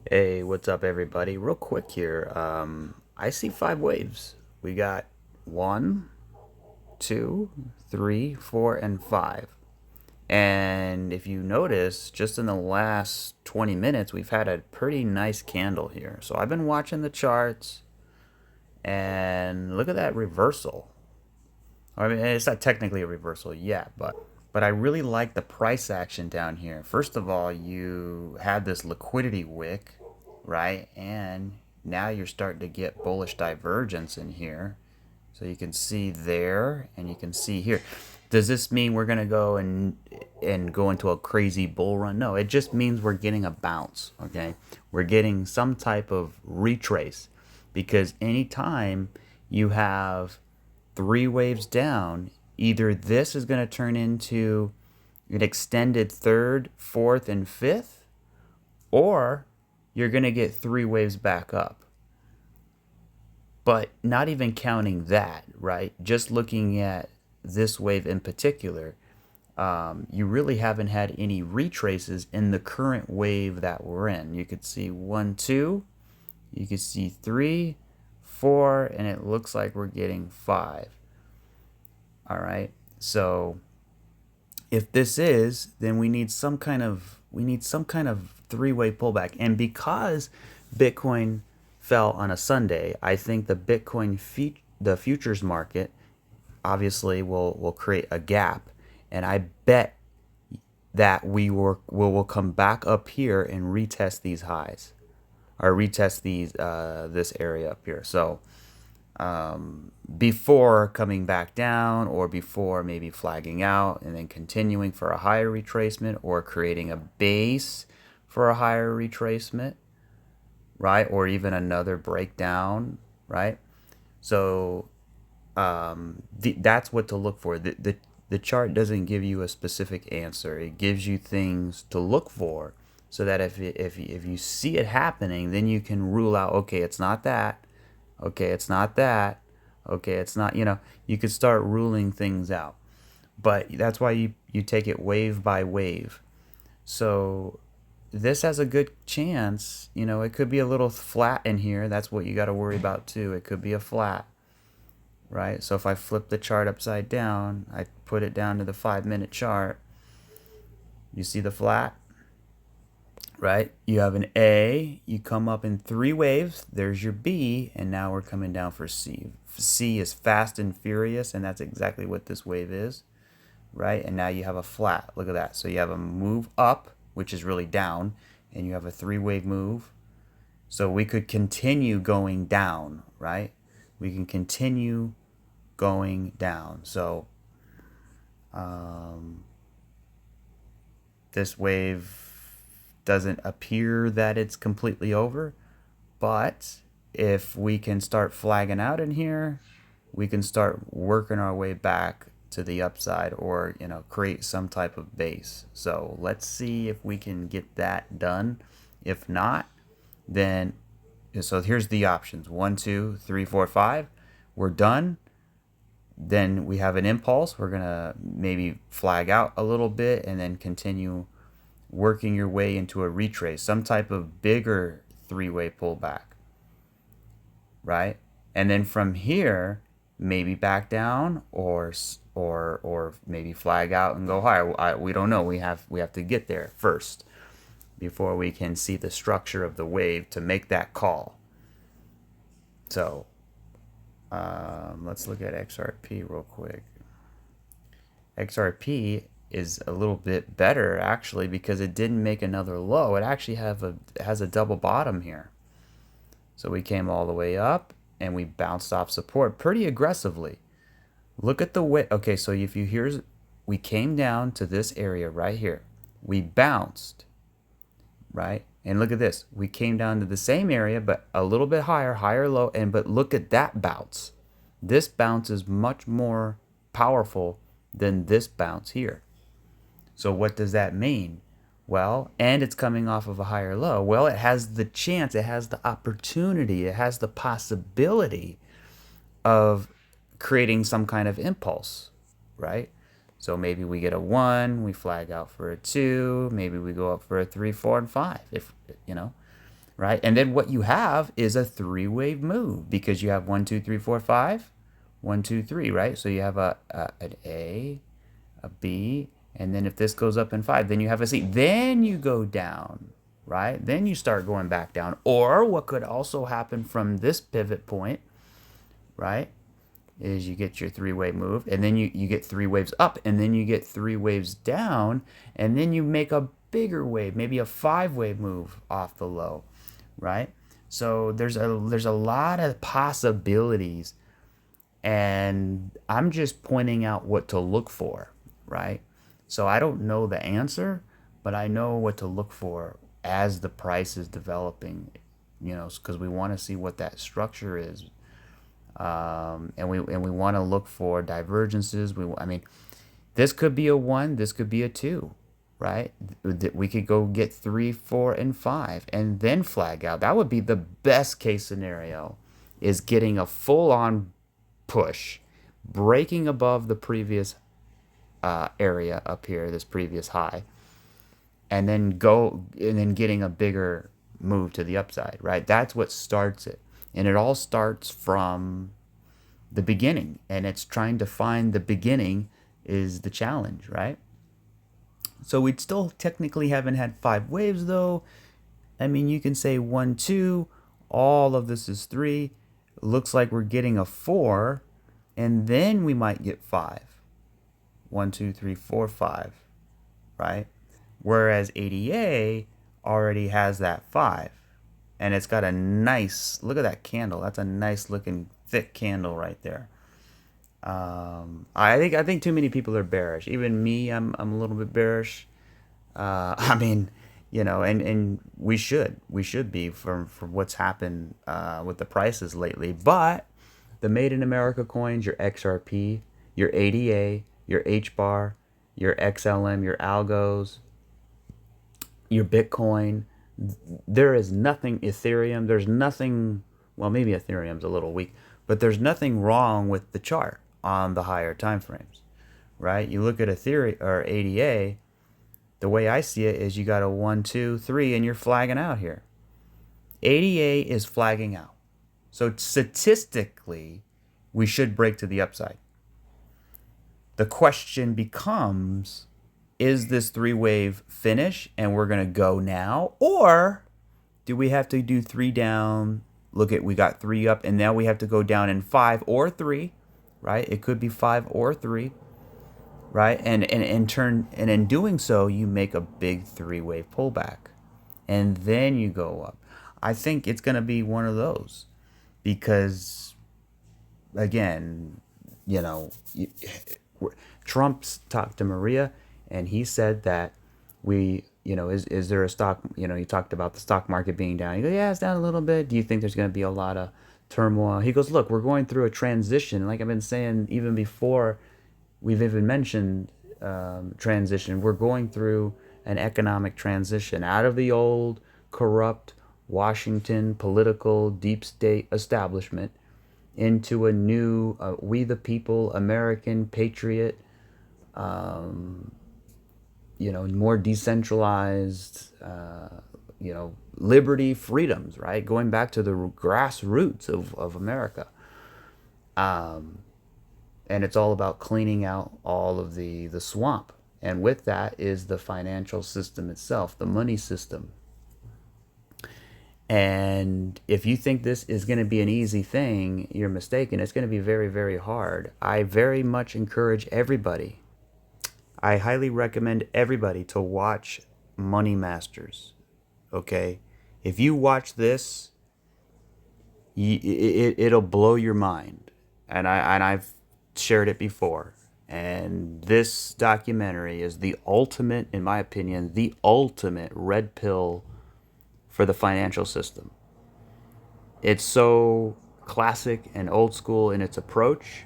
Hey, what's up, everybody? Real quick here. I see five waves. We got one, two, three, four, and five. And if you notice, just in the last 20 minutes, we've had a pretty nice candle here. So I've been watching the charts, and look at that reversal. I mean, it's not technically a reversal yet, but I really like the price action down here. First of all, you had this liquidity wick, right? And now you're starting to get bullish divergence in here. So you can see there and you can see here. Does this mean we're going to go and go into a crazy bull run? No, it just means we're getting a bounce, okay? We're getting some type of retrace because anytime you have three waves down, either this is going to turn into an extended third, fourth, and fifth, or you're going to get three waves back up. But not even counting that, right? Just looking at this wave in particular, you really haven't had any retraces in the current wave that we're in. You could see one, two, you could see three, four, and it looks like we're getting five. All right. So if this is, then we need some kind of three-way pullback. And because Bitcoin fell on a Sunday, I think the futures market obviously will create a gap, and I bet that will come back up here and retest these highs or retest these this area up here. So before coming back down or before maybe flagging out and then continuing for a higher retracement or creating a base for a higher retracement, right? Or even another breakdown, right? So that's what to look for. The chart doesn't give you a specific answer. It gives you things to look for so that if you see it happening, then you can rule out, okay, it's not that. Okay, it's not that. Okay, it's not, you could start ruling things out. But that's why you take it wave by wave. So this has a good chance, it could be a little flat in here. That's what you got to worry about too. It could be a flat, right? So if I flip the chart upside down, I put it down to the 5-minute chart, you see the flat? Right? You have an A, you come up in three waves, there's your B, and now we're coming down for C. C is fast and furious, and that's exactly what this wave is, right? And now you have a flat. Look at that. So you have a move up, which is really down, and you have a three-wave move. So we could continue going down, right? We can continue going down. So this wave doesn't appear that it's completely over, but if we can start flagging out in here, we can start working our way back to the upside or, create some type of base. So let's see if we can get that done. If not, then, so here's the options: 1, 2, 3, 4, 5. We're done. Then we have an impulse. We're going to maybe flag out a little bit and then continue working your way into a retrace, some type of bigger three-way pullback, right? And then from here, maybe back down or maybe flag out and go higher. We don't know. We have to get there first before we can see the structure of the wave to make that call. So let's look at XRP real quick. XRP is a little bit better actually because it didn't make another low. It actually has a double bottom here. So we came all the way up and we bounced off support pretty aggressively. Look at the way. Okay, so if you hear, we came down to this area right here. We bounced, right? And look at this. We came down to the same area, but a little bit higher low. But look at that bounce. This bounce is much more powerful than this bounce here. So what does that mean? Well, and it's coming off of a higher low. Well, it has the chance, it has the opportunity, it has the possibility of creating some kind of impulse, right? So maybe we get a 1, we flag out for a 2, maybe we go up for a 3, 4, and 5. If right? And then what you have is a three-wave move because you have 1, 2, 3, 4, 5, 1, 2, 3, right? So you have an a B, and then if this goes up in 5, then you have a C. Then you go down, right? Then you start going back down. Or what could also happen from this pivot point, right, is you get your three-wave move, and then you get three waves up, and then you get three waves down, and then you make a bigger wave, maybe a five-wave move off the low, right? So there's a lot of possibilities, and I'm just pointing out what to look for, right? So I don't know the answer, but I know what to look for as the price is developing, because we want to see what that structure is, and we want to look for divergences. I mean, this could be a 1, this could be a 2, right? We could go get 3, 4, and 5, and then flag out. That would be the best case scenario, is getting a full-on push, breaking above the previous area up here, this previous high, and then getting a bigger move to the upside, right? That's what starts it. And it all starts from the beginning, and it's trying to find the beginning is the challenge, right? So we still technically haven't had 5 waves though. I mean, you can say 1, 2, all of this is 3. Looks like we're getting a 4, and then we might get 5. 1, 2, 3, 4, 5, right? Whereas ADA already has that 5, and it's got a nice, look at that candle. That's a nice looking thick candle right there. I think too many people are bearish. Even me, I'm a little bit bearish. I mean, and we should be from what's happened with the prices lately. But the Made in America coins, your XRP, your ADA, your HBAR, your XLM, your algos, your Bitcoin. There is nothing Ethereum. There's nothing. Well, maybe Ethereum's a little weak, but there's nothing wrong with the chart on the higher time frames, right? You look at Ethereum or ADA. The way I see it is you got a 1, 2, 3, and you're flagging out here. ADA is flagging out. So statistically, we should break to the upside. The question becomes, is this 3-wave finish and we're going to go now? Or do we have to do 3 down? Look at, we got 3 up, and now we have to go down in 5 or 3, right? It could be 5 or 3, right? And in doing so, you make a big 3-wave pullback, and then you go up. I think it's going to be one of those, because again, Trump's talked to Maria, and he said that is there a stock, he talked about the stock market being down. He goes, yeah, it's down a little bit. Do you think there's going to be a lot of turmoil? He goes, look, we're going through a transition. Like I've been saying, even before we've even mentioned transition, we're going through an economic transition out of the old corrupt Washington political deep state establishment into a new we the people American patriot, more decentralized, liberty, freedoms, right? Going back to the grassroots of America. And it's all about cleaning out all of the swamp. And with that is the financial system itself, the money system. And if you think this is going to be an easy thing, you're mistaken. It's going to be very, very hard. I very much encourage everybody. I highly recommend everybody to watch Money Masters. Okay? If you watch this, it'll blow your mind. And I've shared it before. And this documentary is the ultimate, in my opinion, the ultimate red pill for the financial system. It's so classic and old school in its approach.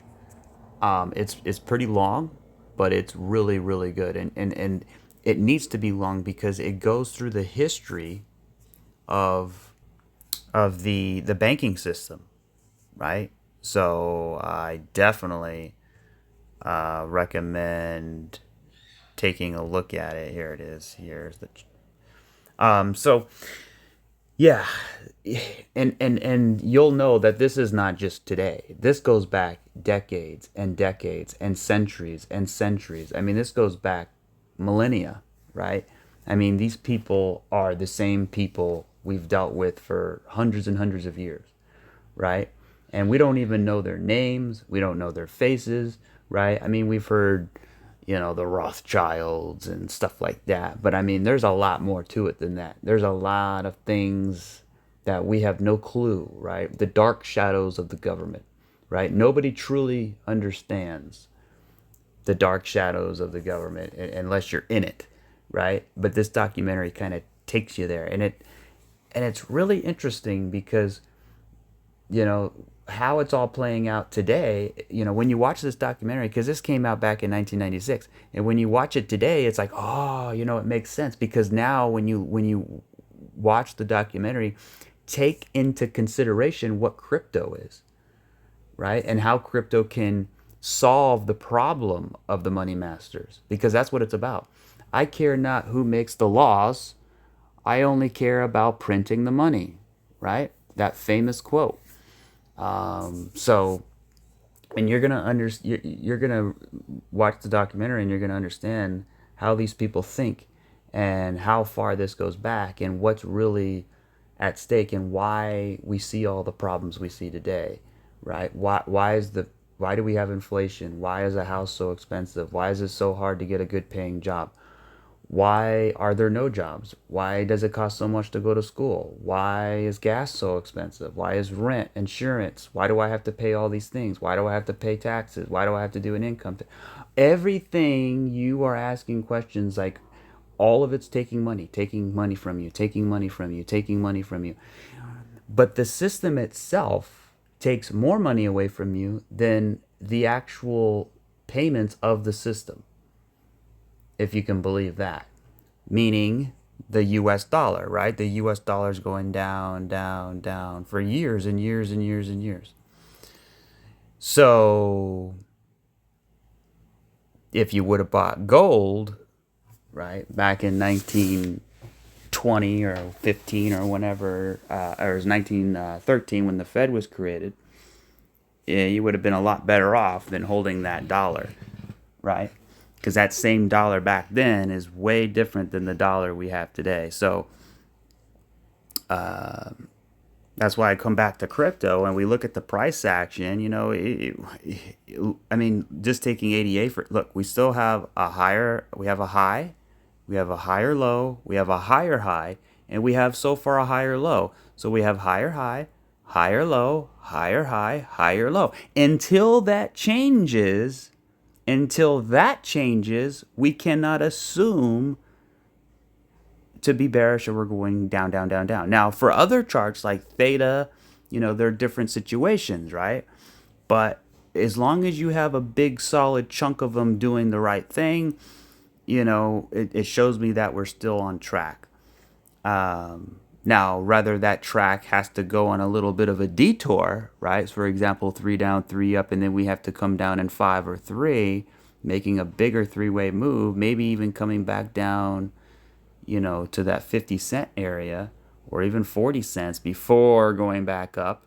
It's pretty long, but it's really, really good. And it needs to be long because it goes through the history of the banking system, right? So I definitely recommend taking a look at it. Here it is. Here's the so Yeah, and you'll know that this is not just today. This goes back decades and decades and centuries and centuries. I mean, this goes back millennia, right? I mean, these people are the same people we've dealt with for hundreds and hundreds of years, right? And we don't even know their names. We don't know their faces, right? I mean, we've heard, the Rothschilds and stuff like that. But I mean, there's a lot more to it than that. There's a lot of things that we have no clue, right? The dark shadows of the government, right? Nobody truly understands the dark shadows of the government unless you're in it, right? But this documentary kind of takes you there, and it's really interesting because you know how it's all playing out today. When you watch this documentary, because this came out back in 1996, and when you watch it today, it's like, oh, it makes sense, because now when you watch the documentary, take into consideration what crypto is, right? And how crypto can solve the problem of the money masters, because that's what it's about. I care not who makes the laws, I only care about printing the money, right? That famous quote. So, and you're gonna watch the documentary, and you're gonna understand how these people think, and how far this goes back, and what's really at stake, and why we see all the problems we see today, right? Why do we have inflation? Why is a house so expensive? Why is it so hard to get a good paying job? Why are there no jobs? Why does it cost so much to go to school? Why is gas so expensive? Why is rent, insurance? Why do I have to pay all these things? Why do I have to pay taxes? Why do I have to do an income tax? Everything you are asking questions like, all of it's taking money from you, taking money from you, taking money from you. But the system itself takes more money away from you than the actual payments of the system, if you can believe that. Meaning the US dollar, right? The US dollar is going down, down, down for years and years and years and years. So if you would have bought gold, right, back in 1920 or 15 or whenever, or it was 1913 when the Fed was created, yeah, you would have been a lot better off than holding that dollar, right? Because that same dollar back then is way different than the dollar we have today. So that's why I come back to crypto, and we look at the price action. I mean, just taking ADA for look, we still have we have a high, we have a higher low, we have a higher high, and we have so far a higher low. So we have higher high, higher low, higher high, higher low. Until that changes, we cannot assume to be bearish or we're going down, down, down, down. Now, for other charts like theta, there are different situations, right? But as long as you have a big solid chunk of them doing the right thing, it shows me that we're still on track. Now, rather that track has to go on a little bit of a detour, right? So for example, 3 down, 3 up, and then we have to come down in 5 or 3, making a bigger three-way move, maybe even coming back down, to that 50-cent area or even 40 cents before going back up,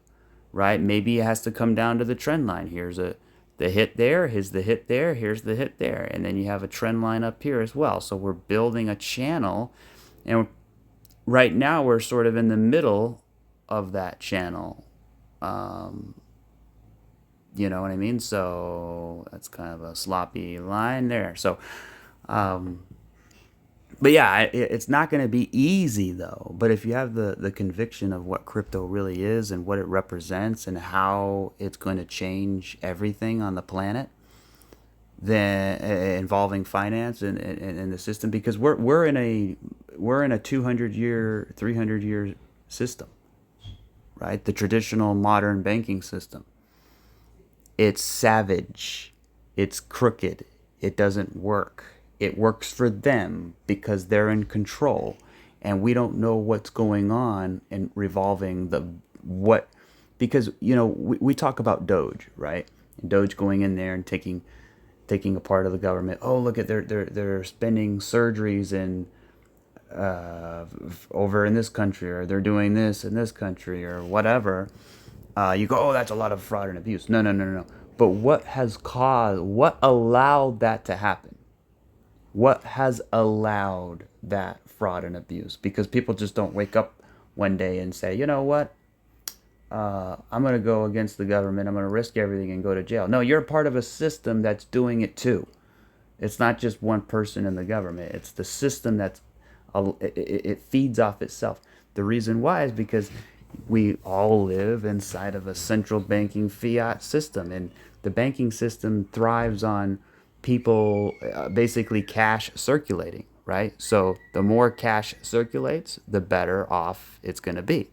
right? Maybe it has to come down to the trend line. Here's the hit there, here's the hit there, here's the hit there, and then you have a trend line up here as well. So we're building a channel, and right now we're sort of in the middle of that channel. You know what I mean? So that's kind of a sloppy line there. So, but yeah, it's not going to be easy though. But if you have the conviction of what crypto really is and what it represents and how it's going to change everything on the planet, then involving finance and the system, because we're in a 200-year, 300-year system, right? The traditional modern banking system. It's savage. It's crooked. It doesn't work. It works for them because they're in control, and we don't know what's going on in revolving what, because we talk about Doge, right? Doge going in there and taking a part of the government. Oh, look at they're spending surgeries and over in this country, or they're doing this in this country, or whatever, you go, oh, that's a lot of fraud and abuse. No, no, no, no, no. But what allowed that to happen? What has allowed that fraud and abuse? Because people just don't wake up one day and say, you know what, I'm going to go against the government, I'm going to risk everything and go to jail. No, you're part of a system that's doing it too. It's not just one person in the government. It's the system it feeds off itself. The reason why is because we all live inside of a central banking fiat system, and the banking system thrives on people, basically cash circulating, right? So the more cash circulates, the better off it's going to be.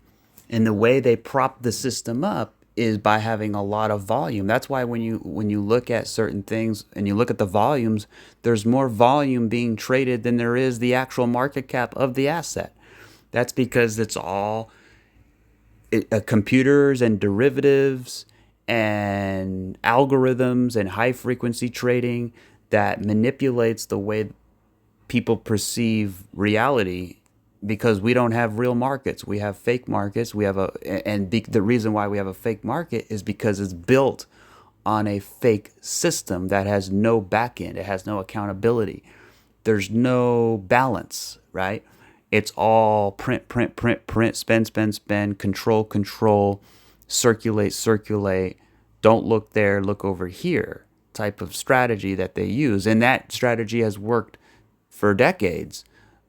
And the way they prop the system up is by having a lot of volume. That's why when you look at certain things and you look at the volumes, there's more volume being traded than there is the actual market cap of the asset. That's because it's all computers and derivatives and algorithms and high frequency trading that manipulates the way people perceive reality, because we don't have real markets. We have fake markets. The reason why we have a fake market is because it's built on a fake system that has no back end. It has no accountability. There's no balance, right? It's all print, print, print, print, spend, spend, spend, control, control, circulate, circulate. Don't look there, look over here type of strategy that they use. And that strategy has worked for decades.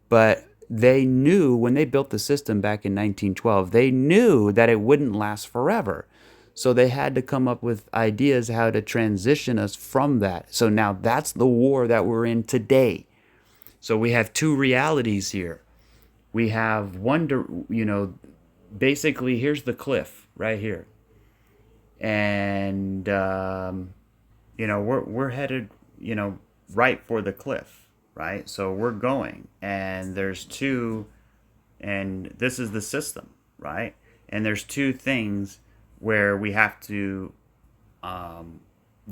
But they knew when they built the system back in 1912, they knew that it wouldn't last forever. So they had to come up with ideas how to transition us from that. So now that's the war that we're in today. So we have two realities here. We have one, basically here's the cliff right here. And, we're headed, right for the cliff, right? So we're going, and there's two, and this is the system, right? And there's two things where we have to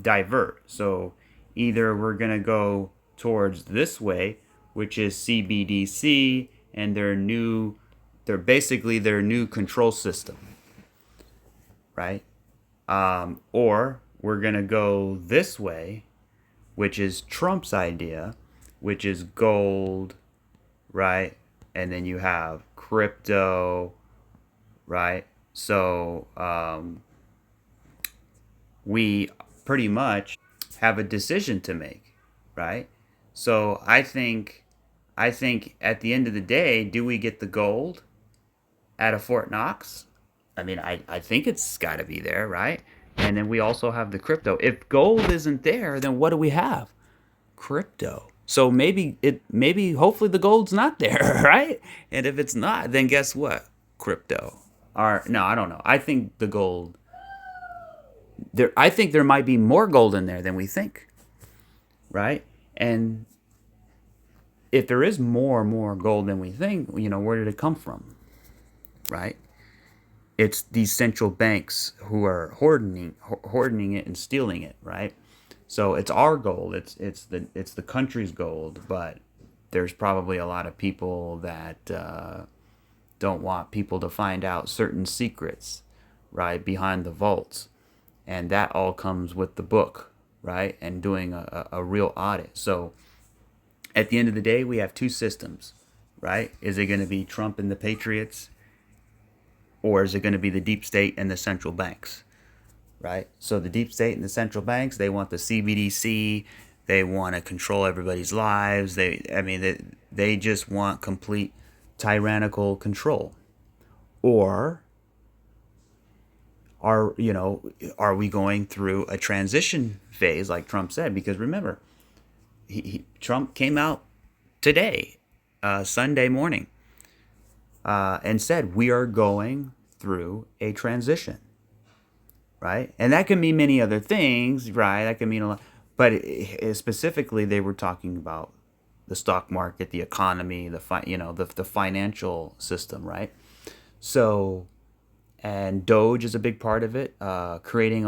divert. So either we're going to go towards this way, which is CBDC, and they're basically their new control system, right? Or we're going to go this way, which is Trump's idea, which is gold, right? And then you have crypto, right? So we pretty much have a decision to make, right? So I think at the end of the day, do we get the gold out of Fort Knox? I mean, I think it's got to be there, right? And then we also have the crypto. If gold isn't there, then what do we have? Crypto. So hopefully the gold's not there, right? And if it's not, then guess what? Crypto. Or no, I don't know. I think the gold I think there might be more gold in there than we think, right? And if there is more gold than we think, where did it come from, right? It's these central banks who are hoarding it and stealing it, right? So it's our gold. It's the country's gold, but there's probably a lot of people that don't want people to find out certain secrets, right, behind the vaults, and that all comes with the book, right, and doing a real audit. So at the end of the day, we have two systems, right? Is it going to be Trump and the Patriots, or is it going to be the deep state and the central banks, right? So the deep state and the central banks, they want the CBDC. They want to control everybody's lives. They just want complete tyrannical control. Or are we going through a transition phase like Trump said? Because remember, Trump came out today, Sunday morning, and said we are going through a transition, right? And that can mean many other things, right? That can mean a lot, but specifically they were talking about the stock market, the economy, the financial system, right? So, and Doge is a big part of it, creating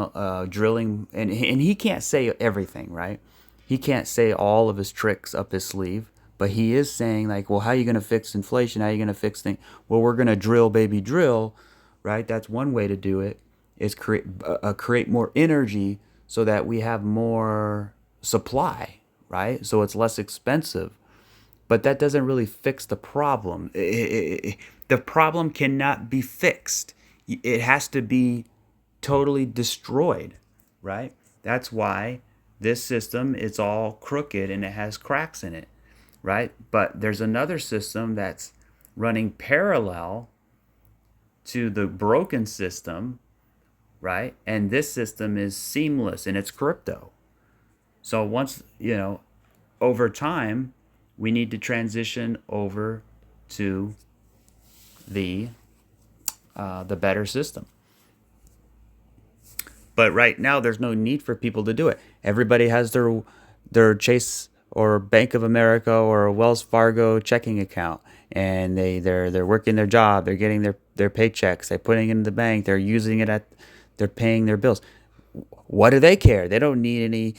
drilling, and he can't say everything, right? He can't say all of his tricks up his sleeve, But he is saying like, well, how are you going to fix inflation? How are you going to fix things? Well, we're going to drill, baby, drill, right? That's one way to do it. Is create more energy so that we have more supply, right? So it's less expensive. But that doesn't really fix the problem. The problem cannot be fixed. It has to be totally destroyed, right? That's why this system is all crooked and it has cracks in it, right? But there's another system that's running parallel to the broken system, right? And this system is seamless and it's crypto. So once, over time, we need to transition over to the better system. But right now, there's no need for people to do it. Everybody has their Chase or Bank of America or Wells Fargo checking account, and they're working their job. They're getting their paychecks. They're putting it in the bank. They're using it they're paying their bills. What do they care? They don't need any.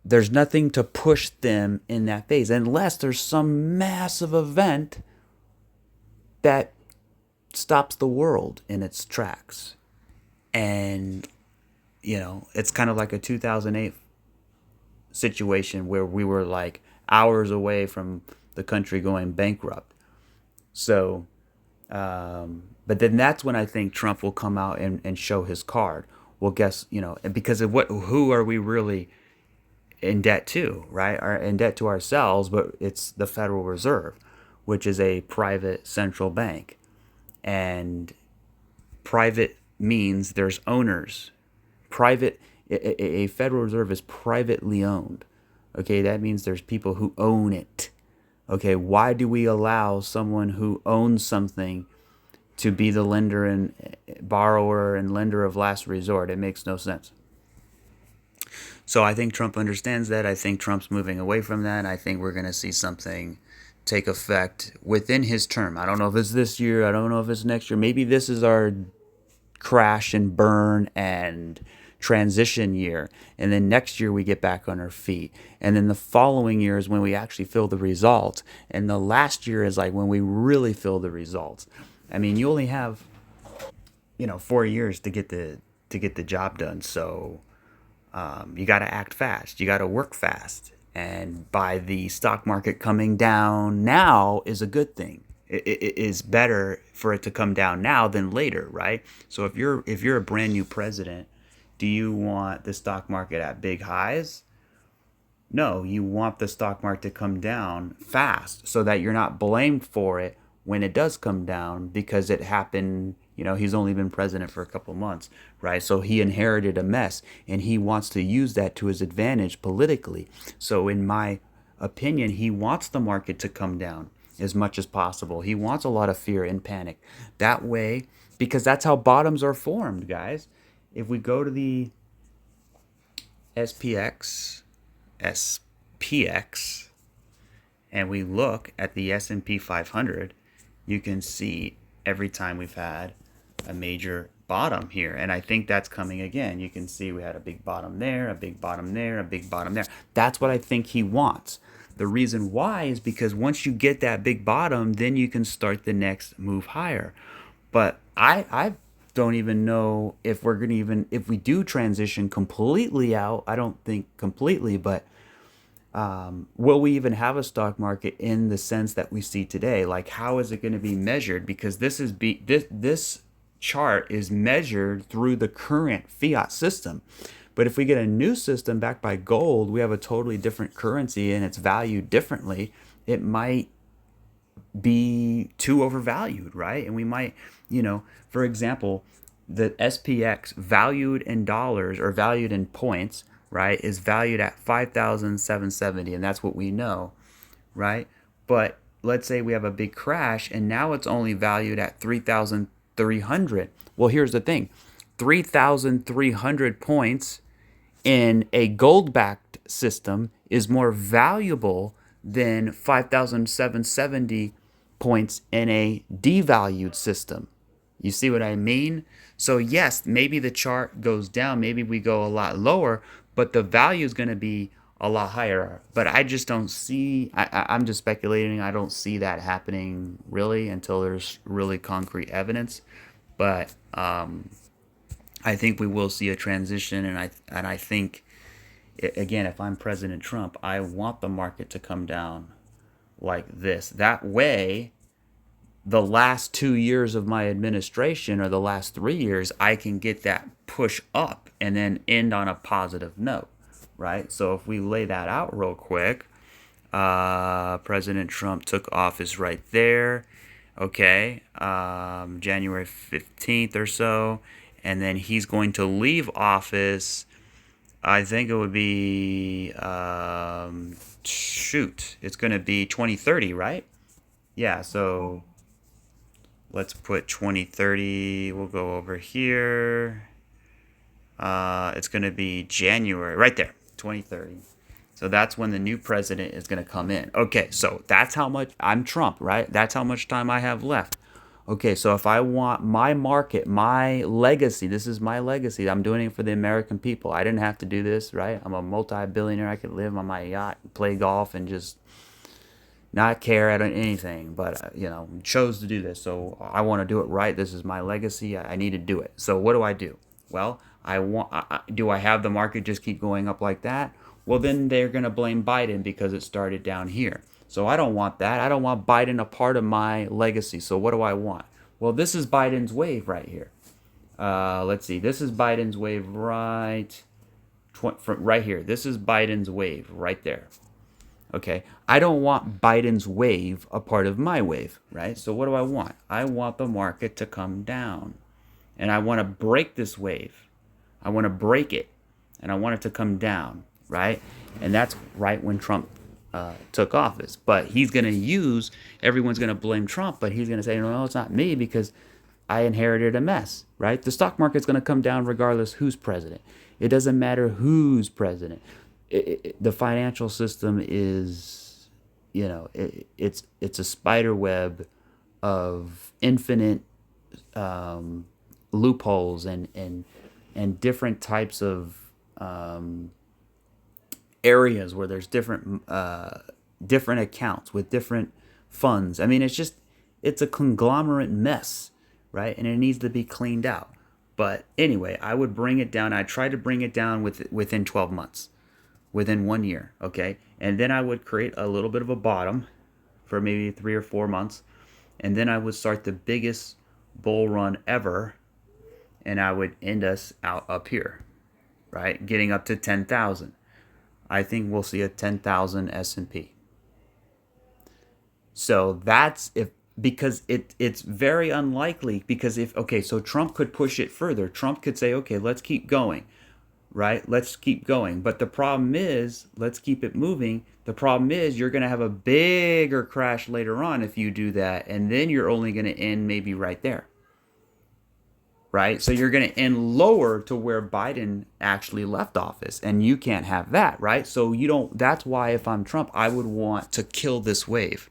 There's nothing to push them in that phase unless there's some massive event that stops the world in its tracks. And it's kind of like a 2008 situation where we were like hours away from the country going bankrupt. So, but then that's when I think Trump will come out and show his card. Well, guess, because of who are we really in debt to, right? Are in debt to ourselves, but it's the Federal Reserve, which is a private central bank. And private means there's owners. A Federal Reserve is privately owned. Okay, that means there's people who own it. Okay, why do we allow someone who owns something to be the lender and borrower and lender of last resort? It makes no sense. So I think Trump understands that. I think Trump's moving away from that. I think we're going to see something take effect within his term. I don't know if it's this year. I don't know if it's next year. Maybe this is our crash and burn and transition year. And then next year we get back on our feet. And then the following year is when we actually feel the results. And the last year is like when we really feel the results. I mean, you only have, 4 years to get the job done. So you got to act fast. You got to work fast. And by the stock market coming down now is a good thing. It is better for it to come down now than later, right? So if you're a brand new president, do you want the stock market at big highs? No, you want the stock market to come down fast so that you're not blamed for it when it does come down because it happened. He's only been president for a couple months, right? So he inherited a mess and he wants to use that to his advantage politically. So in my opinion, he wants the market to come down as much as possible. He wants a lot of fear and panic. That way, because that's how bottoms are formed, guys. If we go to the SPX, and we look at the S&P 500, you can see every time we've had a major bottom here. And I think that's coming again. You can see we had a big bottom there, a big bottom there, a big bottom there. That's what I think he wants. The reason why is because once you get that big bottom, then you can start the next move higher. But I don't even know if we're going to if we do transition completely out. I don't think completely, but will we even have a stock market in the sense that we see today? Like, how is it going to be measured? Because this chart is measured through the current fiat system. But if we get a new system backed by gold, we have a totally different currency and it's valued differently. It might be too overvalued, right? And we might, for example, the SPX valued in dollars or valued in points, right, is valued at 5,770, and that's what we know, right? But let's say we have a big crash and now it's only valued at 3,300. Well, here's the thing. 3,300 points in a gold-backed system is more valuable than 5,770 points in a devalued system. You see what I mean? So yes, maybe the chart goes down, maybe we go a lot lower, but the value is going to be a lot higher. But I just don't see, I'm just speculating. I don't see that happening really until there's really concrete evidence. But I think we will see a transition, and I think, again, if I'm President Trump, I want the market to come down like this. That way, the last 2 years of my administration or the last 3 years, I can get that push up and then end on a positive note, right? So if we lay that out real quick, President Trump took office right there, okay, January 15th or so, and then he's going to leave office. I think it would be, it's going to be 2030, right? Yeah, so let's put 2030. We'll go over here. It's going to be January, right there, 2030. So that's when the new president is going to come in. Okay, so that's how much I'm Trump, right? That's how much time I have left. Okay, so if I want my market, my legacy, this is my legacy. I'm doing it for the American people. I didn't have to do this, right? I'm a multi-billionaire. I could live on my yacht, play golf, and just not care at anything, but chose to do this. So I want to do it right. This is my legacy. I need to do it. So what do I do? Well, do I have the market just keep going up like that? Well, then they're going to blame Biden because it started down here. So I don't want that. I don't want Biden a part of my legacy. So what do I want? Well, this is Biden's wave right here. Let's see. This is Biden's wave right here. This is Biden's wave right there. Okay, I don't want Biden's wave a part of my wave, right? So what do I want? I want the market to come down, and I want to break this wave. I want to break it, and I want it to come down, right? And that's right when Trump took office. But he's going to everyone's going to blame Trump, but he's going to say, no, it's not me because I inherited a mess, right? The stock market's going to come down regardless who's president. It doesn't matter who's president. The financial system is, it's a spider web of infinite loopholes and different types of areas where there's different accounts with different funds. I mean, it's a conglomerate mess, right? And it needs to be cleaned out. But anyway, I would bring it down. I try to bring it down within 12 months. Within 1 year, okay? And then I would create a little bit of a bottom for maybe 3 or 4 months. And then I would start the biggest bull run ever. And I would end us out up here, right? Getting up to 10,000. I think we'll see a 10,000 S&P. So because it's very unlikely because so Trump could push it further. Trump could say, okay, let's keep going. Right? Let's keep going. But the problem is, let's keep it moving. The problem is you're going to have a bigger crash later on if you do that. And then you're only going to end maybe right there. Right? So you're going to end lower to where Biden actually left office. And you can't have that. Right? So that's why if I'm Trump, I would want to kill this wave.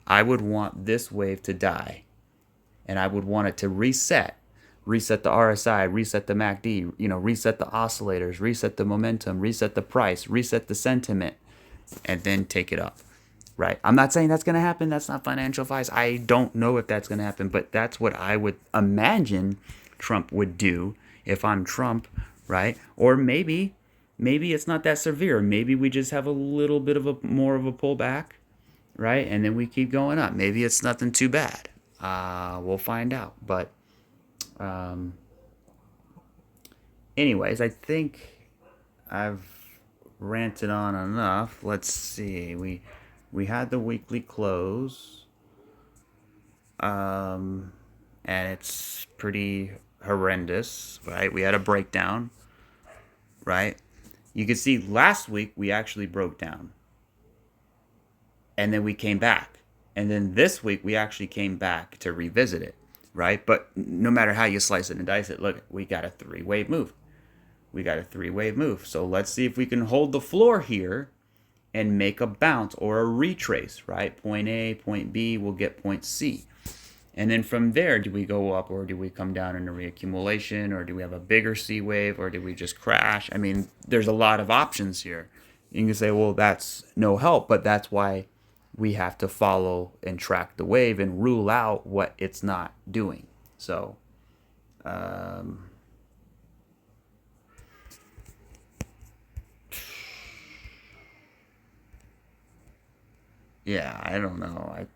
I would want this wave to die. And I would want it to reset the RSI, reset the MACD, reset the oscillators, reset the momentum, reset the price, reset the sentiment, and then take it up, right? I'm not saying that's going to happen. That's not financial advice. I don't know if that's going to happen, but that's what I would imagine Trump would do if I'm Trump, right? Or maybe it's not that severe. Maybe we just have a little bit of more of a pullback, right? And then we keep going up. Maybe it's nothing too bad. We'll find out, but anyways, I think I've ranted on enough. Let's see. We had the weekly close, and it's pretty horrendous, right? We had a breakdown, right? You can see last week we actually broke down, and then we came back, and then this week we actually came back to revisit it. Right? But no matter how you slice it and dice it, look, we got a three-wave move. So let's see if we can hold the floor here and make a bounce or a retrace, right? Point A, point B, we'll get point C. And then from there, do we go up or do we come down in a reaccumulation or do we have a bigger C wave or do we just crash? I mean, there's a lot of options here. You can say, well, that's no help, but that's why we have to follow and track the wave and rule out what it's not doing. So, yeah, I don't know.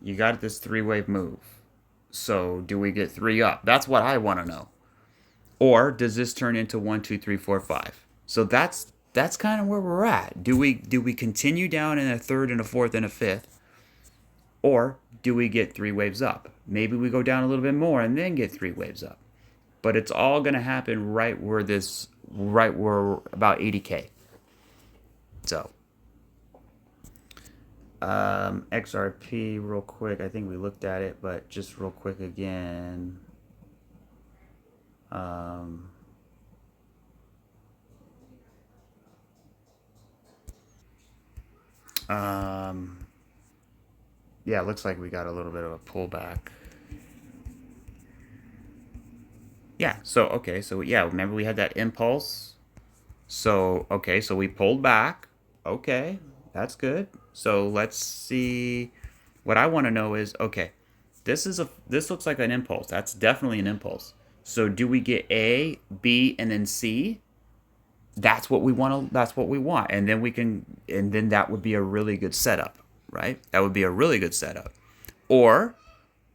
You got this three-wave move. So, do we get three up? That's what I want to know. Or does this turn into 1, 2, 3, 4, 5? So that's kind of where we're at. Do we continue down in a third and a fourth and a fifth, or do we get three waves up? Maybe we go down a little bit more and then get three waves up. But it's all going to happen right where about 80K. So XRP real quick. I think we looked at it, but just real quick again. Um, yeah, it looks like we got a little bit of a pullback. Yeah, so okay, so yeah, remember we had that impulse. So okay, so we pulled back. Okay, that's good. So let's see. What I want to know is, okay, this looks like an impulse. That's definitely an impulse. So do we get A, B, and then C? That's what we want to. That's what we want, and then we can, and then that would be a really good setup, right? That would be a really good setup. Or,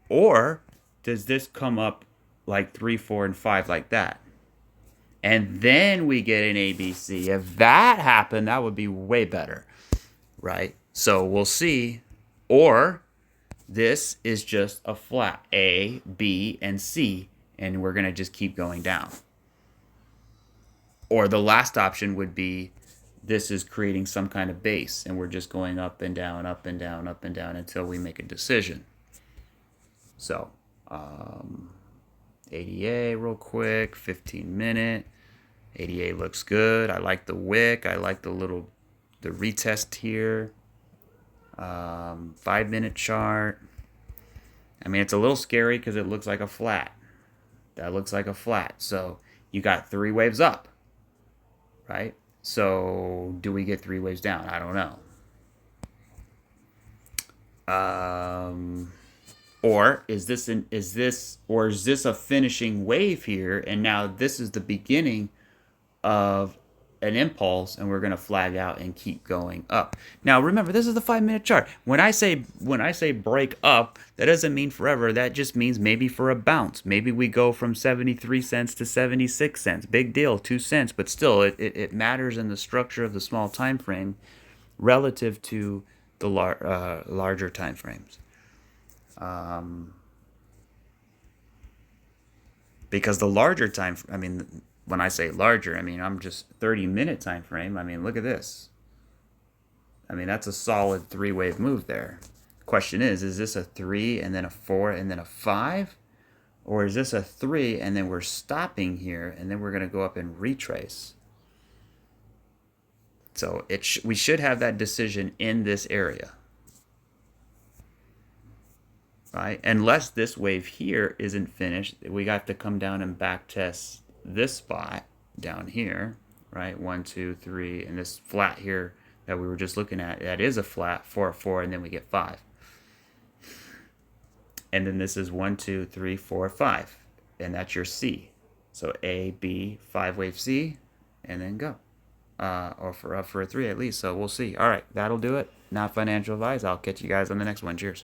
or does this come up like 3, 4, and 5 like that? And then we get an ABC. If that happened, that would be way better, right? So we'll see. Or this is just a flat A, B, and C, and we're going to just keep going down. Or the last option would be this is creating some kind of base, and we're just going up and down, up and down, up and down until we make a decision. So, ADA real quick, 15-minute. ADA looks good. I like the wick. I like the retest here. 5-minute chart. I mean, it's a little scary because it looks like a flat. That looks like a flat. So you got three waves up, right? So do we get three waves down? I don't know. Or is this a finishing wave here, and now this is the beginning of an impulse, and we're going to flag out and keep going up. Now remember, this is the 5-minute chart. When I say break up, that doesn't mean forever. That just means maybe for a bounce. Maybe we go from 73 cents to 76 cents. Big deal, 2 cents, but still it matters in the structure of the small time frame relative to the larger time frames. Because the larger time, I mean, when I say larger, I mean, I'm just 30-minute time frame. I mean, look at this. I mean, that's a solid three-wave move there. Question is this a 3 and then a 4 and then a 5? Or is this a 3 and then we're stopping here and then we're going to go up and retrace? So we should have that decision in this area. Right? Unless this wave here isn't finished, we got to come down and back test this spot down here, right? 1, 2, 3, and this flat here that we were just looking at, that is a flat, 4, 4, and then we get 5. And then this is 1, 2, 3, 4, 5, and that's your C. So A, B, 5-wave C, and then go. Or for a 3 at least. So we'll see. All right, that'll do it. Not financial advice. I'll catch you guys on the next one. Cheers.